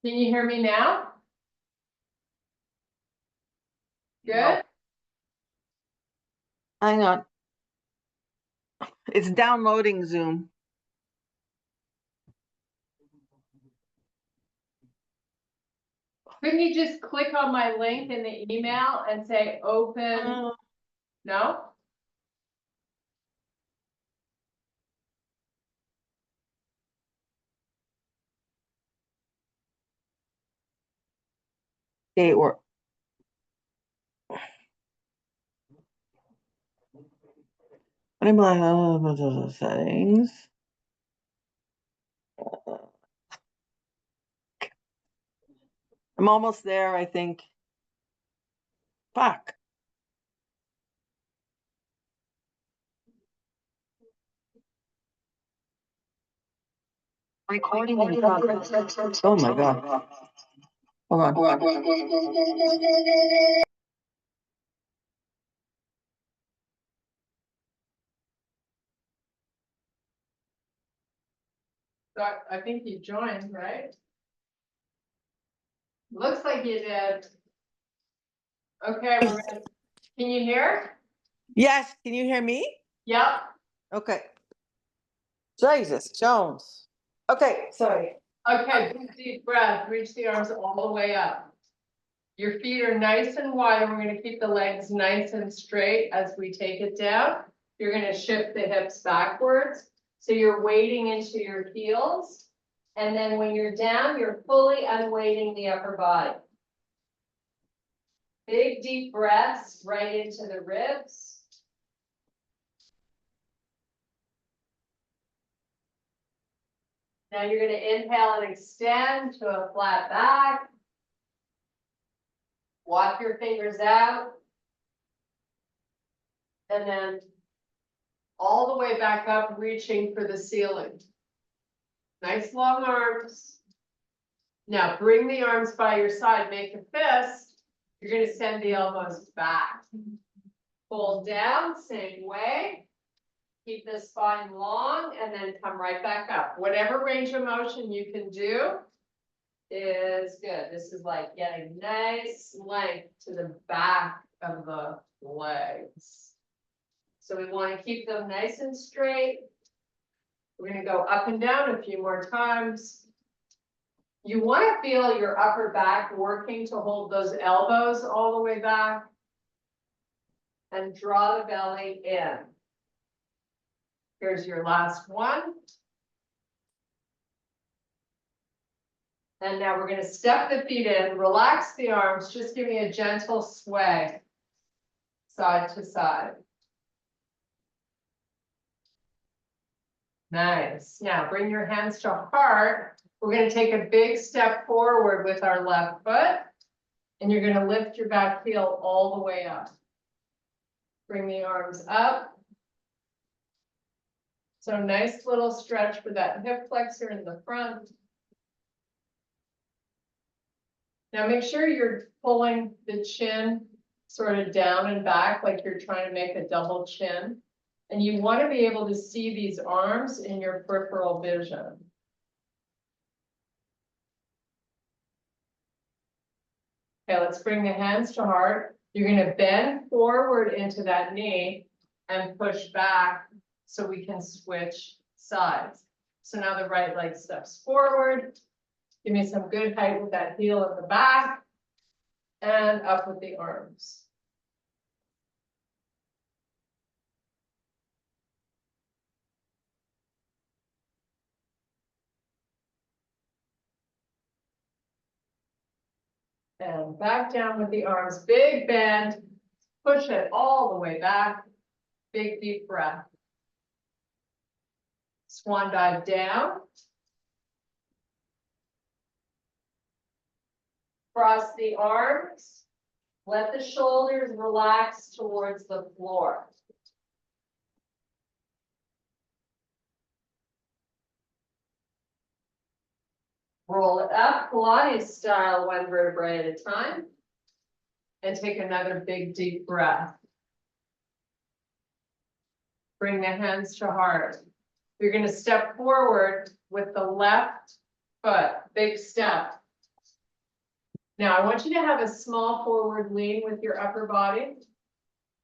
Can you hear me now? Good? Hang on. It's downloading Zoom. Couldn't you just click on my link in the email and say open? No? Okay, or I'm like, settings. I'm almost there, I think. Fuck. Recording in progress. Oh my God. Hold on. So I think you joined, right? Looks like you did. Okay, can you hear? Yes, can you hear me? Yep. Okay. Jesus, Jones. Okay, sorry. Okay, big deep breath, reach the arms all the way up. Your feet are nice and wide, and we're gonna keep the legs nice and straight as we take it down. You're gonna shift the hips backwards, so you're weighting into your heels. And then when you're down, you're fully unweighting the upper body. Big deep breaths right into the ribs. Now you're gonna inhale and extend to a flat back. Walk your fingers out. And then all the way back up, reaching for the ceiling. Nice long arms. Now bring the arms by your side, make a fist. You're gonna send the elbows back. Fold down, same way. Keep the spine long and then come right back up. Whatever range of motion you can do is good. This is like getting nice length to the back of the legs. So we want to keep them nice and straight. We're going to go up and down a few more times. You want to feel your upper back working to hold those elbows all the way back. And draw the belly in. Here's your last one. And now we're going to step the feet in, relax the arms, just give me a gentle sway, side to side. Nice. Now bring your hands to heart. We're going to take a big step forward with our left foot, and you're going to lift your back heel all the way up. Bring the arms up. So nice little stretch for that hip flexor in the front. Now make sure you're pulling the chin sort of down and back like you're trying to make a double chin. And you want to be able to see these arms in your peripheral vision. Okay, let's bring the hands to heart. You're going to bend forward into that knee and push back so we can switch sides. So now the right leg steps forward. Give me some good height with that heel at the back and up with the arms. And back down with the arms, big bend, push it all the way back, big deep breath. Swan dive down. Cross the arms, let the shoulders relax towards the floor. Roll it up, Pilates style, one vertebrae at a time. And take another big deep breath. Bring the hands to heart. You're going to step forward with the left foot, big step. Now I want you to have a small forward lean with your upper body.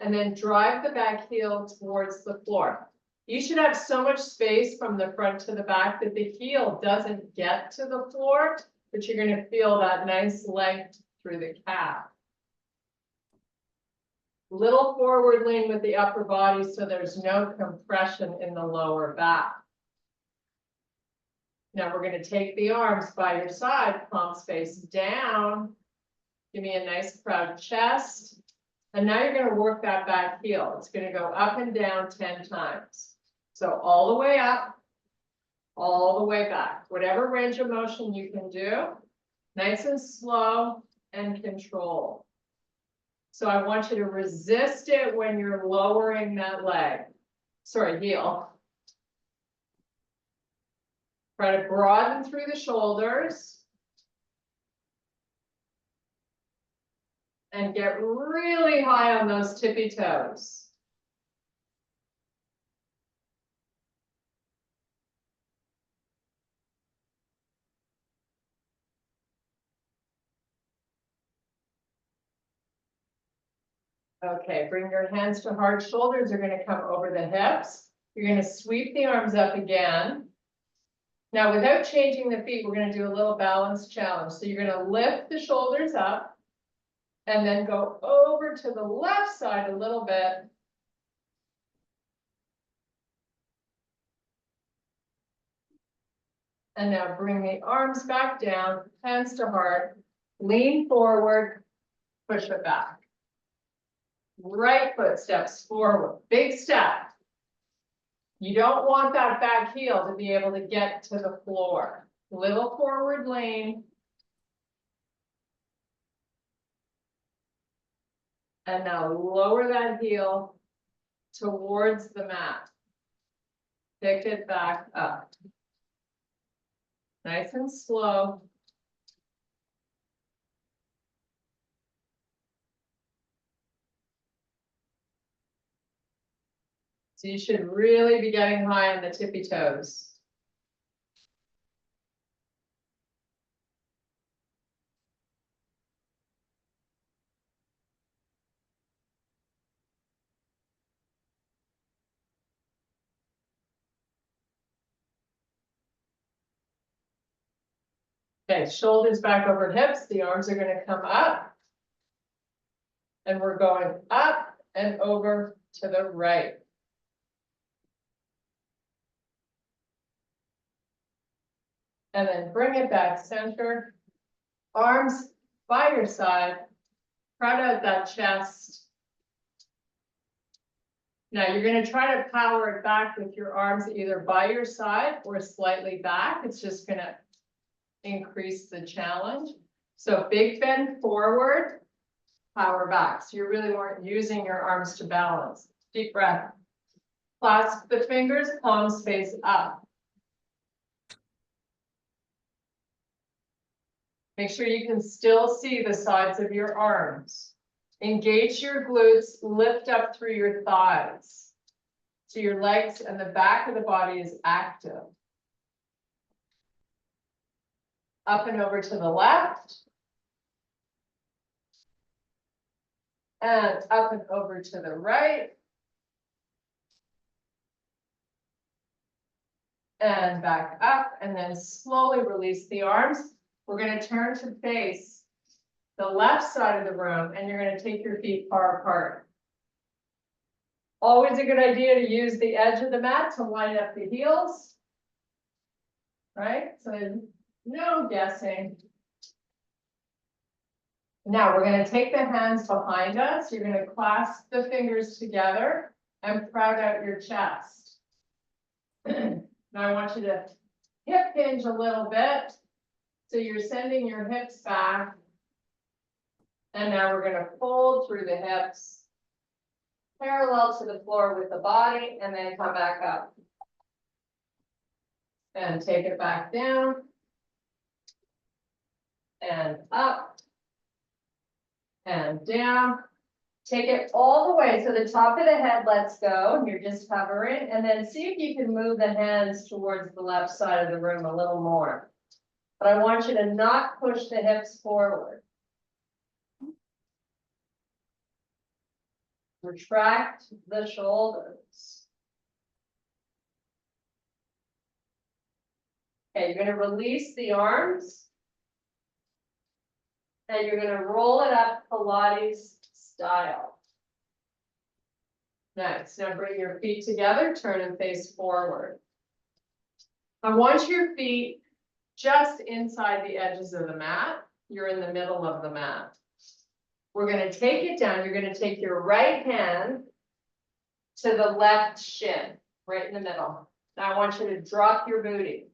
And then drive the back heel towards the floor. You should have so much space from the front to the back that the heel doesn't get to the floor, but you're going to feel that nice length through the calf. Little forward lean with the upper body so there's no compression in the lower back. Now we're going to take the arms by your side, palms face down. Give me a nice proud chest. And now you're going to work that back heel. It's going to go up and down 10 times. So all the way up, all the way back. Whatever range of motion you can do, nice and slow and controlled. So I want you to resist it when you're lowering that leg. Sorry, heel. Try to broaden through the shoulders. And get really high on those tippy toes. Okay, bring your hands to hard shoulders. You're going to come over the hips. You're going to sweep the arms up again. Now, without changing the feet, we're going to do a little balance challenge. So you're going to lift the shoulders up and then go over to the left side a little bit. And now bring the arms back down, hands to heart, lean forward, push it back. Right foot steps forward, big step. You don't want that back heel to be able to get to the floor. Little forward lean. And now lower that heel towards the mat. Pick it back up. Nice and slow. So you should really be getting high on the tippy toes. Okay, shoulders back over hips. The arms are going to come up. And we're going up and over to the right. And then bring it back center. Arms by your side. Crowd out that chest. Now you're going to try to power it back with your arms either by your side or slightly back. It's just going to increase the challenge. So big bend forward, power back. So you really weren't using your arms to balance. Deep breath. Clasp the fingers, palms face up. Make sure you can still see the sides of your arms. Engage your glutes, lift up through your thighs. So your legs and the back of the body is active. Up and over to the left. And up and over to the right. And back up, and then slowly release the arms. We're going to turn to face the left side of the room, and you're going to take your feet far apart. Always a good idea to use the edge of the mat to line up the heels. Right? So no guessing. Now we're going to take the hands behind us. You're going to clasp the fingers together and proud out your chest. Now I want you to hip hinge a little bit. So you're sending your hips back. And now we're going to fold through the hips, parallel to the floor with the body, and then come back up. And take it back down. And up. And down. Take it all the way to the top of the head, let's go. You're just hovering. And then see if you can move the hands towards the left side of the room a little more. But I want you to not push the hips forward. Retract the shoulders. Okay, you're gonna release the arms. And you're gonna roll it up Pilates style. Nice, now bring your feet together, turn and face forward. I want your feet just inside the edges of the mat. You're in the middle of the mat. We're gonna take it down. You're gonna take your right hand to the left shin, right in the middle. Now I want you to drop your booty.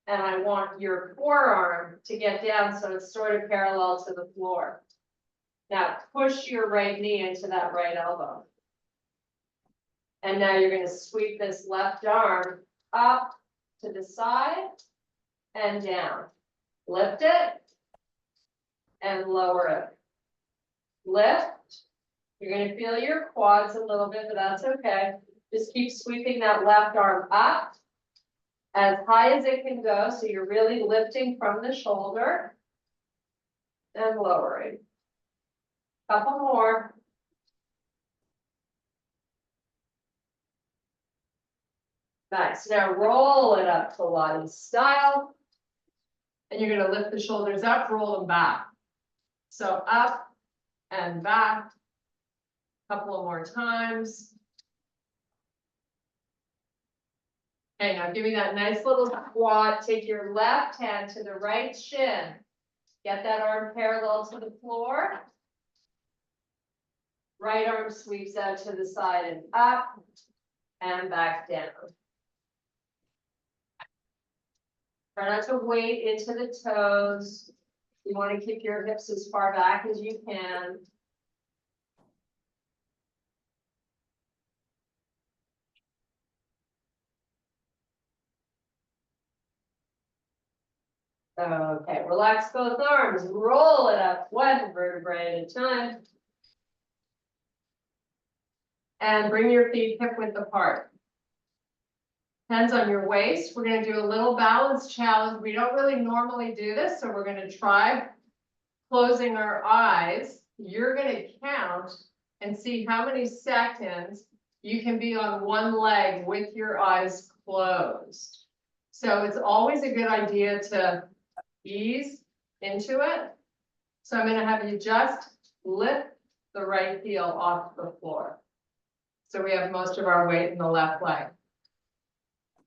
And I want your forearm to get down so it's sort of parallel to the floor. Now push your right knee into that right elbow. And now you're gonna sweep this left arm up to the side and down. Lift it and lower it. Lift. You're gonna feel your quads a little bit, but that's okay. Just keep sweeping that left arm up as high as it can go, so you're really lifting from the shoulder and lowering. Couple more. Nice, now roll it up Pilates style. And you're gonna lift the shoulders up, roll them back. So up and back. Couple more times. Okay, now give me that nice little squat. Take your left hand to the right shin. Get that arm parallel to the floor. Right arm sweeps out to the side and up and back down. Try not to weight into the toes. You want to keep your hips as far back as you can. Okay, relax both arms, roll it up one vertebrae at a time. And bring your feet hip width apart. Hands on your waist. We're going to do a little balance challenge. We don't really normally do this, so we're going to try closing our eyes. You're going to count and see how many seconds you can be on one leg with your eyes closed. So it's always a good idea to ease into it. So I'm going to have you just lift the right heel off the floor. So we have most of our weight in the left leg.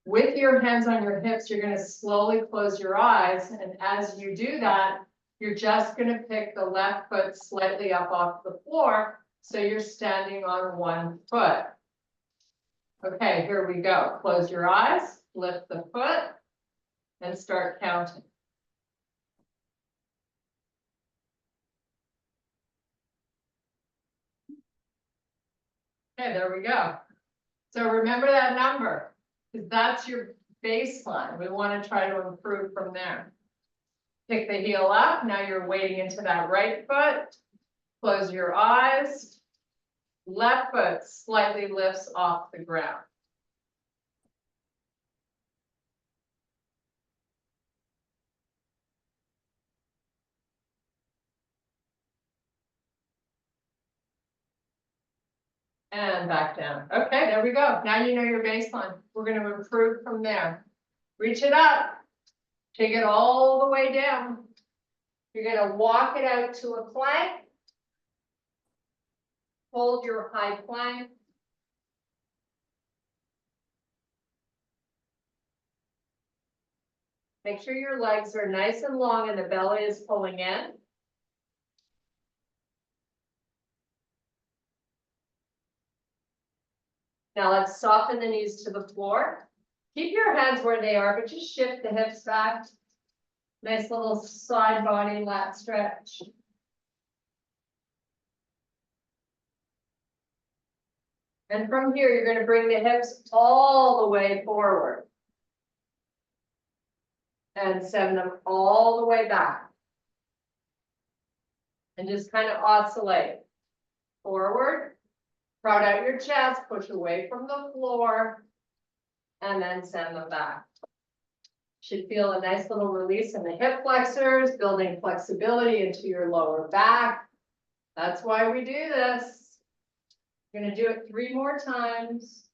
With your hands on your hips, you're going to slowly close your eyes. And as you do that, you're just going to pick the left foot slightly up off the floor. So you're standing on one foot. Okay, here we go. Close your eyes, lift the foot, and start counting. Okay, there we go. So remember that number, because that's your baseline. We want to try to improve from there. Pick the heel up. Now you're wading into that right foot. Close your eyes. Left foot slightly lifts off the ground. And back down. Okay, there we go. Now you know your baseline. We're going to improve from there. Reach it up. Take it all the way down. You're going to walk it out to a plank. Hold your high plank. Make sure your legs are nice and long and the belly is pulling in. Now let's soften the knees to the floor. Keep your hands where they are, but just shift the hips back. Nice little side body lat stretch. And from here, you're going to bring the hips all the way forward. And send them all the way back. And just kind of oscillate. Forward. Proud out your chest, push away from the floor. And then send them back. Should feel a nice little release in the hip flexors, building flexibility into your lower back. That's why we do this. You're gonna do it 3 more times.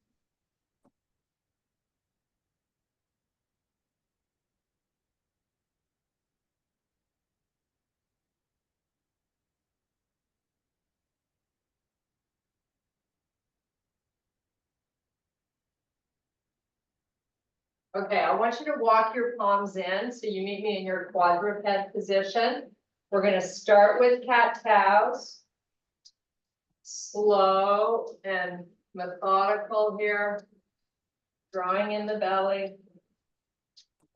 Okay, I want you to walk your palms in, so you meet me in your quadruped position. We're gonna start with cat-cows. Slow and methodical here. Drawing in the belly.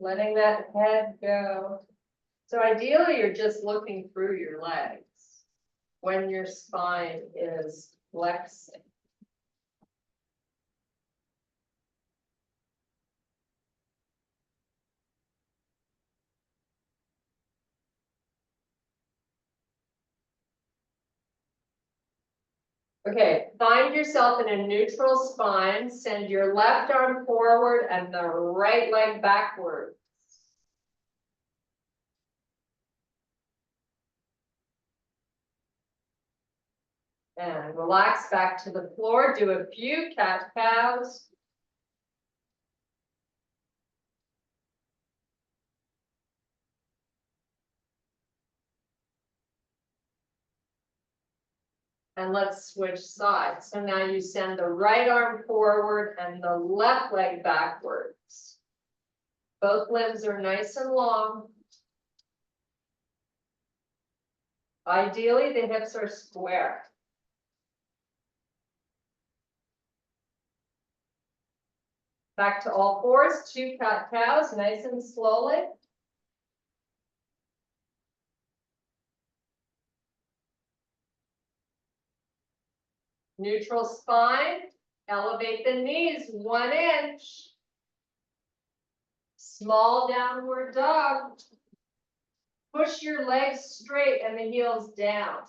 Letting that head go. So ideally, you're just looking through your legs when your spine is flexing. Okay, find yourself in a neutral spine, send your left arm forward and the right leg backward. And relax back to the floor, do a few cat-cows. And let's switch sides. So now you send the right arm forward and the left leg backwards. Both limbs are nice and long. Ideally, the hips are square. Back to all fours, 2 cat-cows, nice and slowly. Neutral spine, elevate the knees 1 inch. Small downward dog. Push your legs straight and the heels down.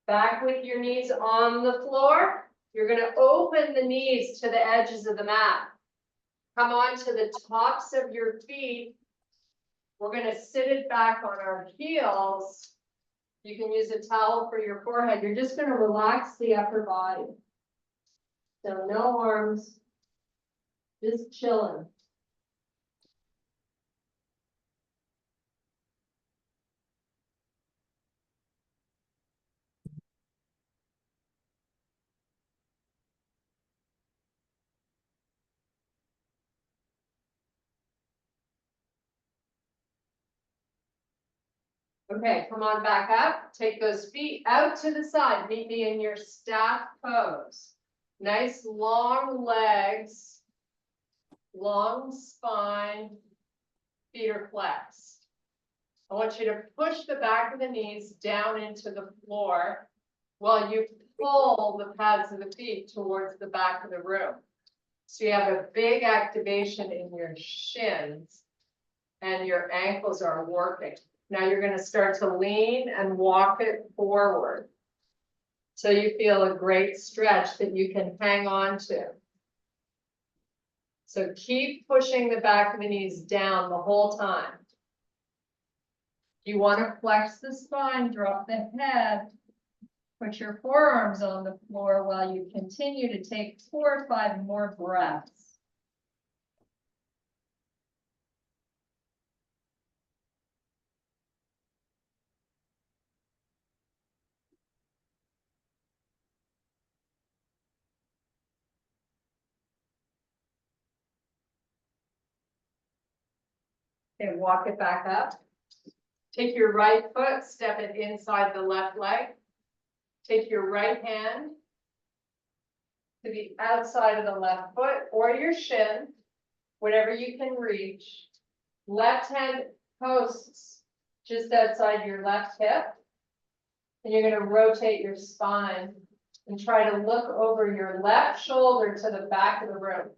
Back with your knees on the floor. You're going to open the knees to the edges of the mat. Come on to the tops of your feet. We're going to sit it back on our heels. You can use a towel for your forehead. You're just going to relax the upper body. So no arms, just chilling. Okay, come on back up. Take those feet out to the side. Meet me in your staff pose. Nice long legs, long spine, feet are flexed. I want you to push the back of the knees down into the floor while you pull the pads of the feet towards the back of the room. So you have a big activation in your shins and your ankles are working. Now you're going to start to lean and walk it forward. So you feel a great stretch that you can hang on to. So keep pushing the back of the knees down the whole time. You want to flex the spine, drop the head, put your forearms on the floor while you continue to take 4 or 5 more breaths. Okay, walk it back up. Take your right foot, step it inside the left leg. Take your right hand to the outside of the left foot or your shin, whatever you can reach. Left hand posts just outside your left hip. And you're going to rotate your spine and try to look over your left shoulder to the back of the room.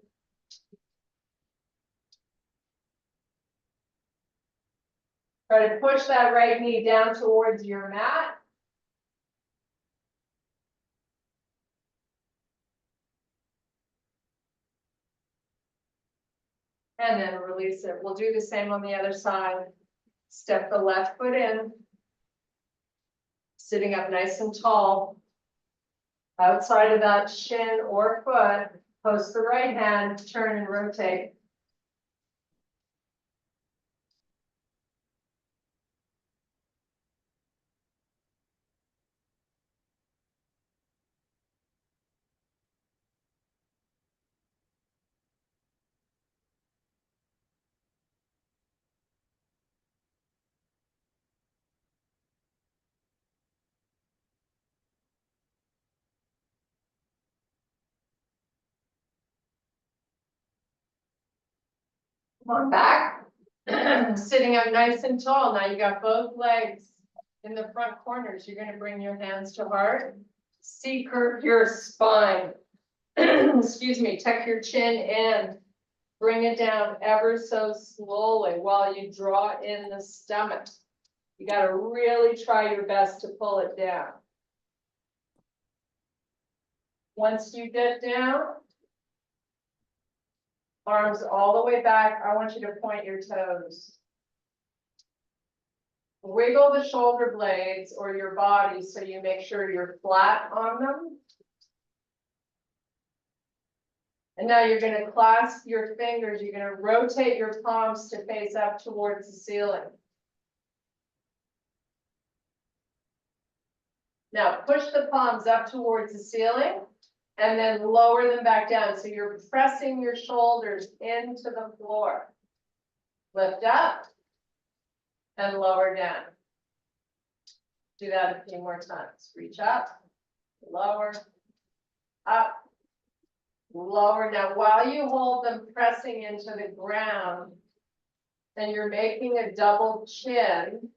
Try to push that right knee down towards your mat. And then release it. We'll do the same on the other side. Step the left foot in. Sitting up nice and tall. Outside of that shin or foot, post the right hand, turn and rotate. Come on back. Sitting up nice and tall. Now you got both legs in the front corners. You're gonna bring your hands to heart. C-curve your spine. Excuse me, tuck your chin in. Bring it down ever so slowly while you draw in the stomach. You gotta really try your best to pull it down. Once you get down, arms all the way back, I want you to point your toes. Wiggle the shoulder blades or your body so you make sure you're flat on them. And now you're gonna clasp your fingers, you're gonna rotate your palms to face up towards the ceiling. Now push the palms up towards the ceiling and then lower them back down. So you're pressing your shoulders into the floor. Lift up and lower down. Do that a few more times. Reach up, lower, up, lower. Now, while you hold them pressing into the ground and you're making a double chin,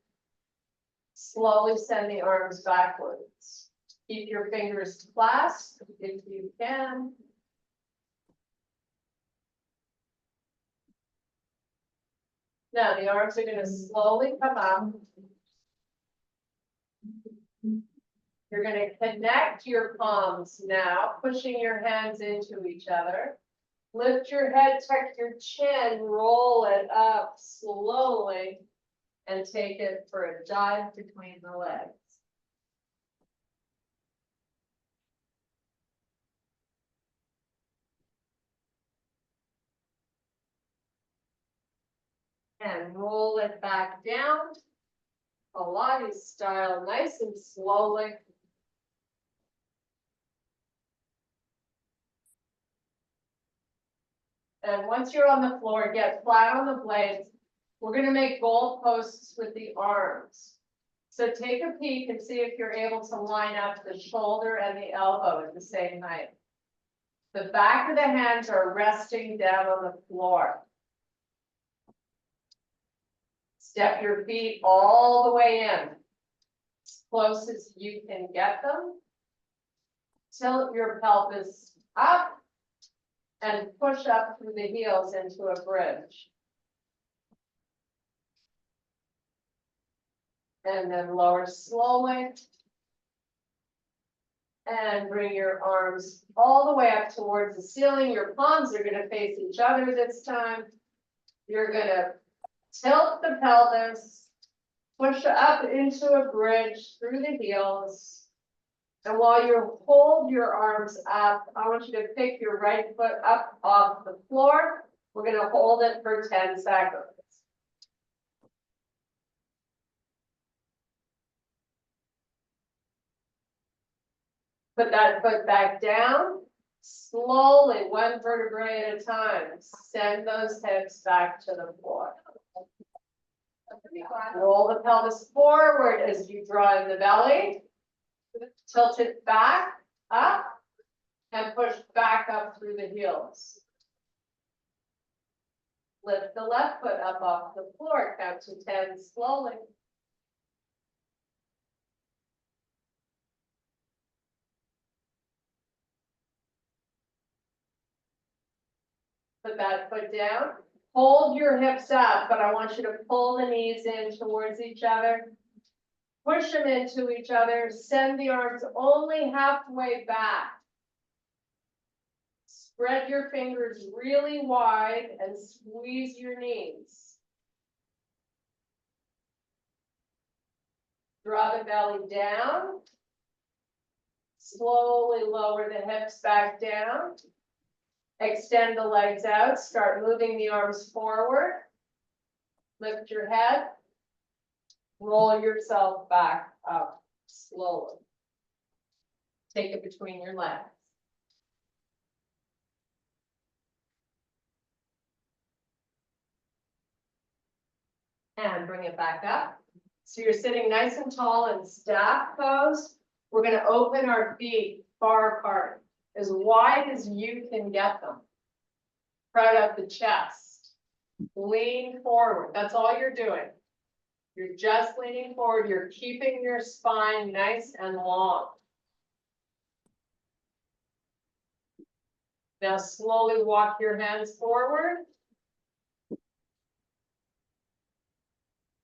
slowly send the arms backwards. Keep your fingers clasped if you can. Now, the arms are going to slowly come up. You're going to connect your palms now, pushing your hands into each other. Lift your head, tuck your chin, roll it up slowly, and take it for a dive between the legs. And roll it back down. Pilates style, nice and slowly. And once you're on the floor, get flat on the blades. We're gonna make goal posts with the arms. So take a peek and see if you're able to line up the shoulder and the elbow at the same height. The back of the hands are resting down on the floor. Step your feet all the way in, as close as you can get them. Tilt your pelvis up and push up through the heels into a bridge. And then lower slowly. And bring your arms all the way up towards the ceiling. Your palms are going to face each other this time. You're going to tilt the pelvis, push up into a bridge through the heels. And while you hold your arms up, I want you to pick your right foot up off the floor. We're going to hold it for 10 seconds. Put that foot back down. Slowly, one vertebrae at a time. Send those hips back to the floor. Roll the pelvis forward as you draw in the belly. Tilt it back, up, and push back up through the heels. Lift the left foot up off the floor, count to 10 slowly. Put that foot down. Hold your hips up, but I want you to pull the knees in towards each other. Push them into each other. Send the arms only halfway back. Spread your fingers really wide and squeeze your knees. Draw the belly down. Slowly lower the hips back down. Extend the legs out, start moving the arms forward. Lift your head. Roll yourself back up slowly. Take it between your legs. And bring it back up. So you're sitting nice and tall in staff pose. We're going to open our feet far apart, as wide as you can get them. Spread out the chest. Lean forward. That's all you're doing. You're just leaning forward. You're keeping your spine nice and long. Now slowly walk your hands forward.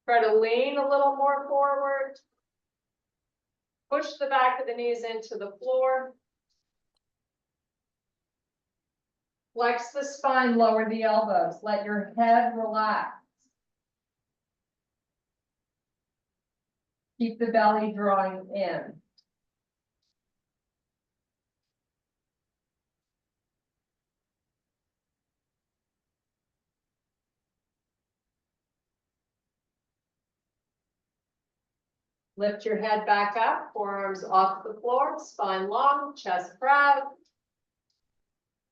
Try to lean a little more forward. Push the back of the knees into the floor. Flex the spine, lower the elbows. Let your head relax. Keep the belly drawing in. Lift your head back up, forearms off the floor, spine long, chest proud.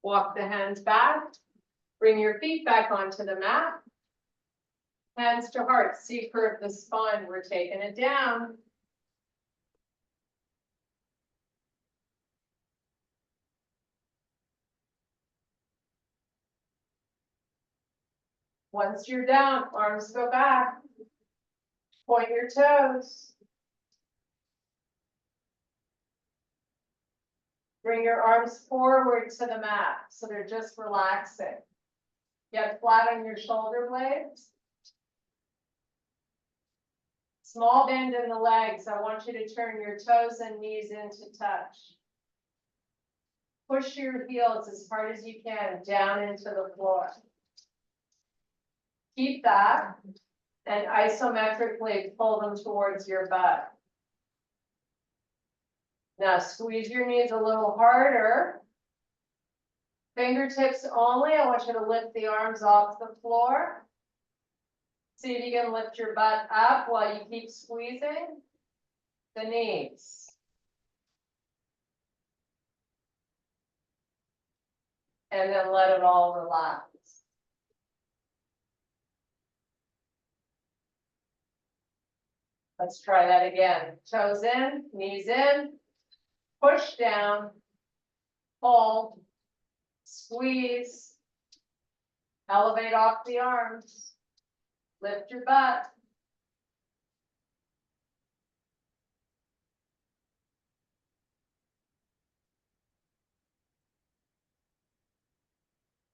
Walk the hands back. Bring your feet back onto the mat. Hands to heart, C-curve the spine, we're taking it down. Once you're down, arms go back. Point your toes. Bring your arms forward to the mat, so they're just relaxing. Get flat on your shoulder blades. Small bend in the legs. I want you to turn your toes and knees into touch. Push your heels as hard as you can down into the floor. Keep that and isometrically pull them towards your butt. Now squeeze your knees a little harder. Fingertips only. I want you to lift the arms off the floor. See if you can lift your butt up while you keep squeezing the knees. And then let it all relax. Let's try that again. Toes in, knees in, push down, pull, squeeze, elevate off the arms, lift your butt.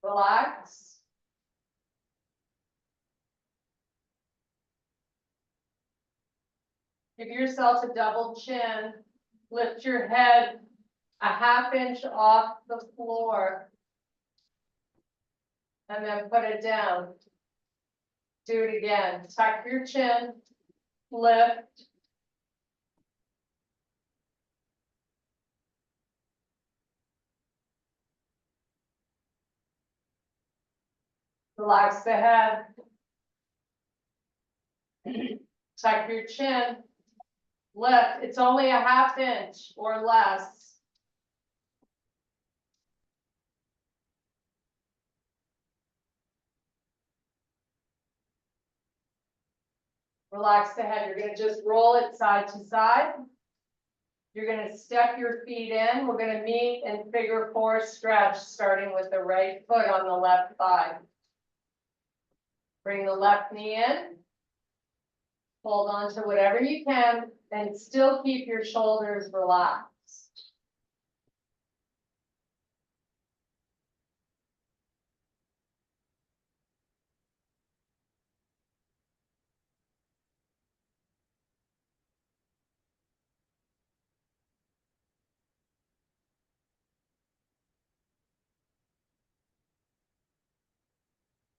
Relax. Give yourself a double chin. Lift your head a ½ inch off the floor. And then put it down. Do it again. Tuck your chin. Lift. Relax the head. Tuck your chin. Lift. It's only a ½ inch or less. Relax the head. You're going to just roll it side to side. You're going to step your feet in. We're going to meet in figure 4 stretch, starting with the right foot on the left thigh. Bring the left knee in. Hold on to whatever you can and still keep your shoulders relaxed.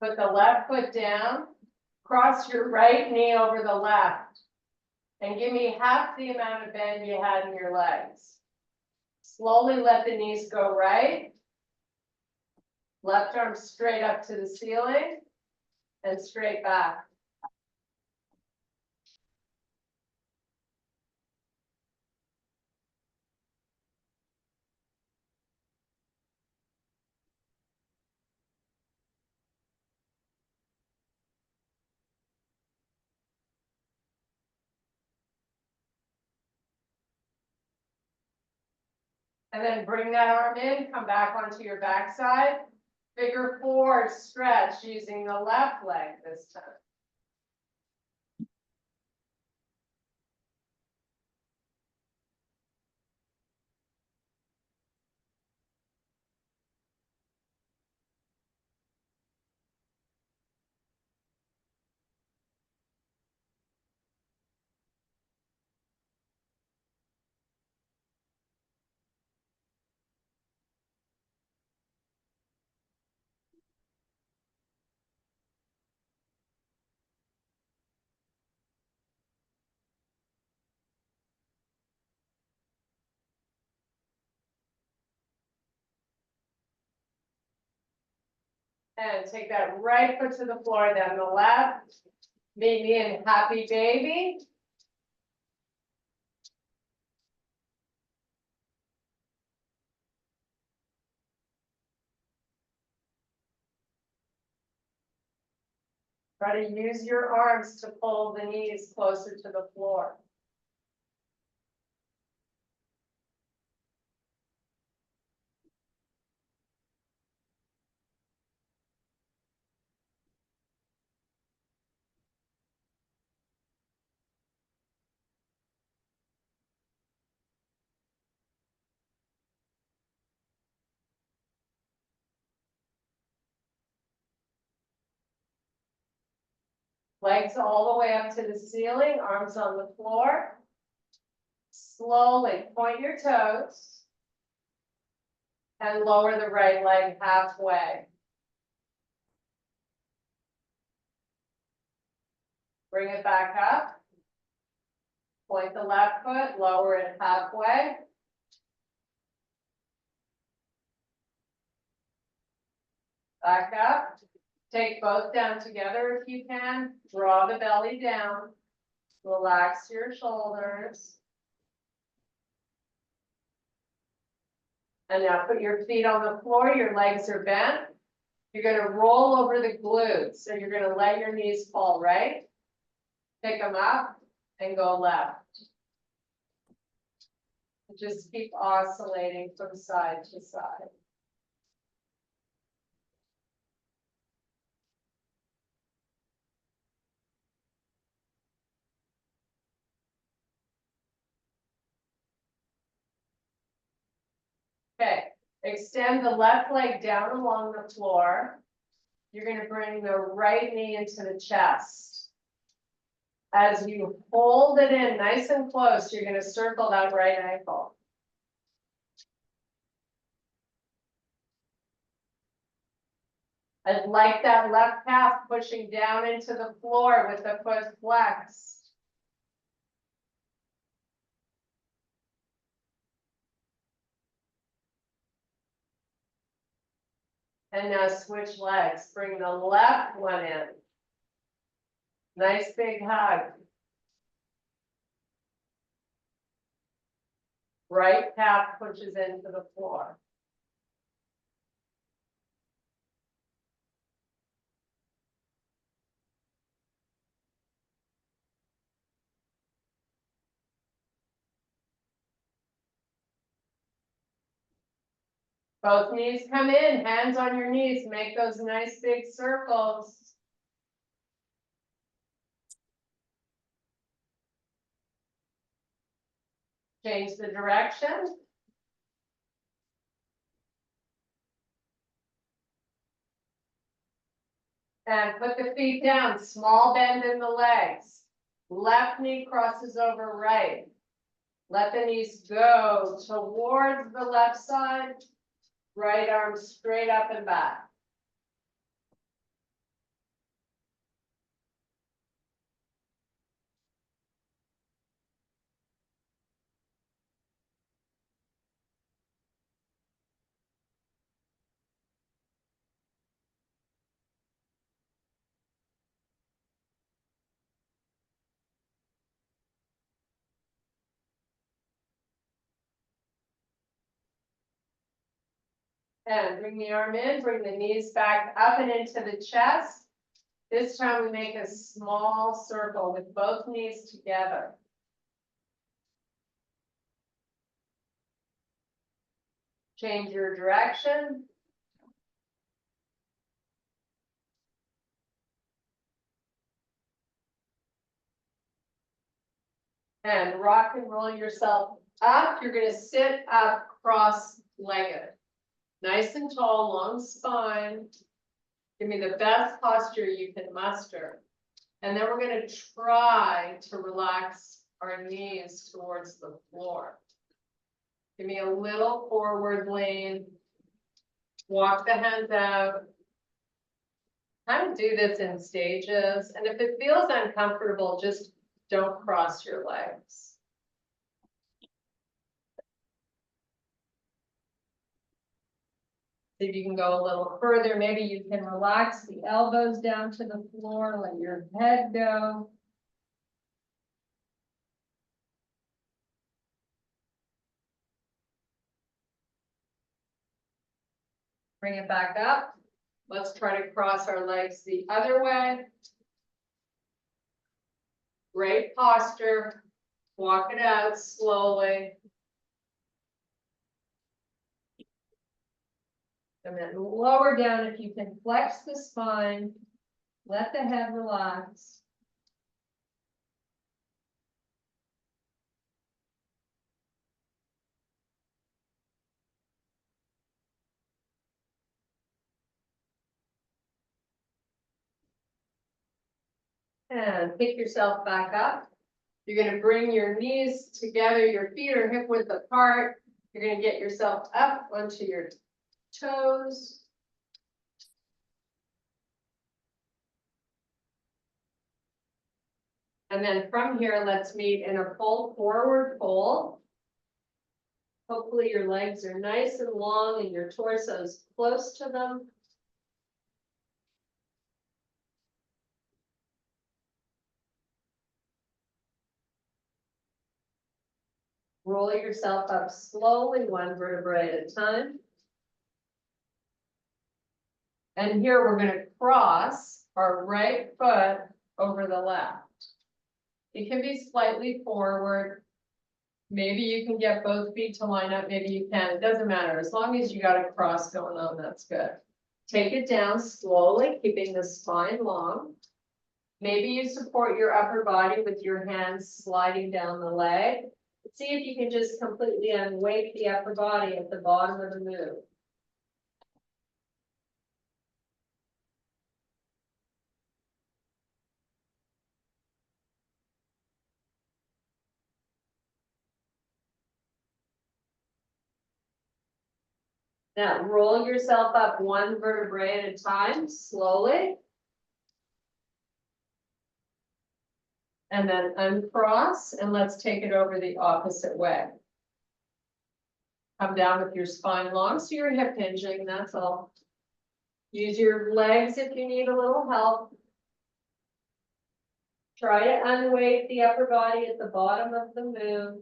Put the left foot down, cross your right knee over the left. And give me half the amount of bend you had in your legs. Slowly let the knees go right. Left arm straight up to the ceiling and straight back. And then bring that arm in, come back onto your backside. Figure 4 stretch using the left leg this time. And take that right foot to the floor, then the left. Meet me in happy baby. Try to use your arms to pull the knees closer to the floor. Legs all the way up to the ceiling, arms on the floor. Slowly point your toes. And lower the right leg halfway. Bring it back up. Point the left foot, lower it halfway. Back up. Take both down together if you can. Draw the belly down. Relax your shoulders. And now put your feet on the floor, your legs are bent. You're gonna roll over the glutes. So you're gonna let your knees fall right. Pick them up and go left. Just keep oscillating from side to side. Okay, extend the left leg down along the floor. You're gonna bring the right knee into the chest. As you hold it in nice and close, you're gonna circle that right ankle. I'd like that left calf pushing down into the floor with the foot flexed. And now switch legs, bring the left one in. Nice big hug. Right calf pushes into the floor. Both knees come in, hands on your knees, make those nice big circles. Change the direction. And put the feet down, small bend in the legs. Left knee crosses over right. Let the knees go towards the left side. Right arm straight up and back. And bring the arm in, bring the knees back up and into the chest. This time we make a small circle with both knees together. Change your direction. And rock and roll yourself up. You're gonna sit up cross-legged. Nice and tall, long spine. Give me the best posture you can muster. And then we're gonna try to relax our knees towards the floor. Give me a little forward lean. Walk the hands out. Kind of do this in stages. And if it feels uncomfortable, just don't cross your legs. See if you can go a little further. Maybe you can relax the elbows down to the floor, let your head go. Bring it back up. Let's try to cross our legs the other way. Great posture. Walk it out slowly. And then lower down if you can, flex the spine. Let the head relax. And pick yourself back up. You're gonna bring your knees together, your feet are hip width apart. You're gonna get yourself up onto your toes. And then from here, let's meet in a full forward fold. Hopefully your legs are nice and long and your torso is close to them. Roll yourself up slowly, one vertebrae at a time. And here we're going to cross our right foot over the left. It can be slightly forward. Maybe you can get both feet to line up, maybe you can, it doesn't matter. As long as you got a cross going on, that's good. Take it down slowly, keeping the spine long. Maybe you support your upper body with your hands sliding down the leg. See if you can just completely unweight the upper body at the bottom of the move. Now roll yourself up one vertebrae at a time, slowly. And then uncross, and let's take it over the opposite way. Come down with your spine long, so you're hip hinging, that's all. Use your legs if you need a little help. Try to unweight the upper body at the bottom of the move.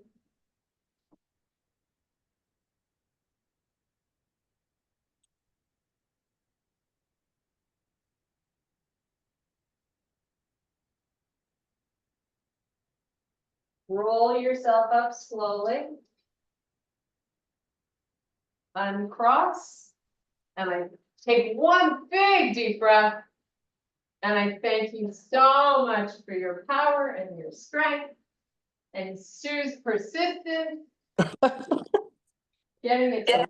Roll yourself up slowly. Uncross. And I take one big deep breath. And I thank you so much for your power and your strength. And Sue's persistence. Getting it to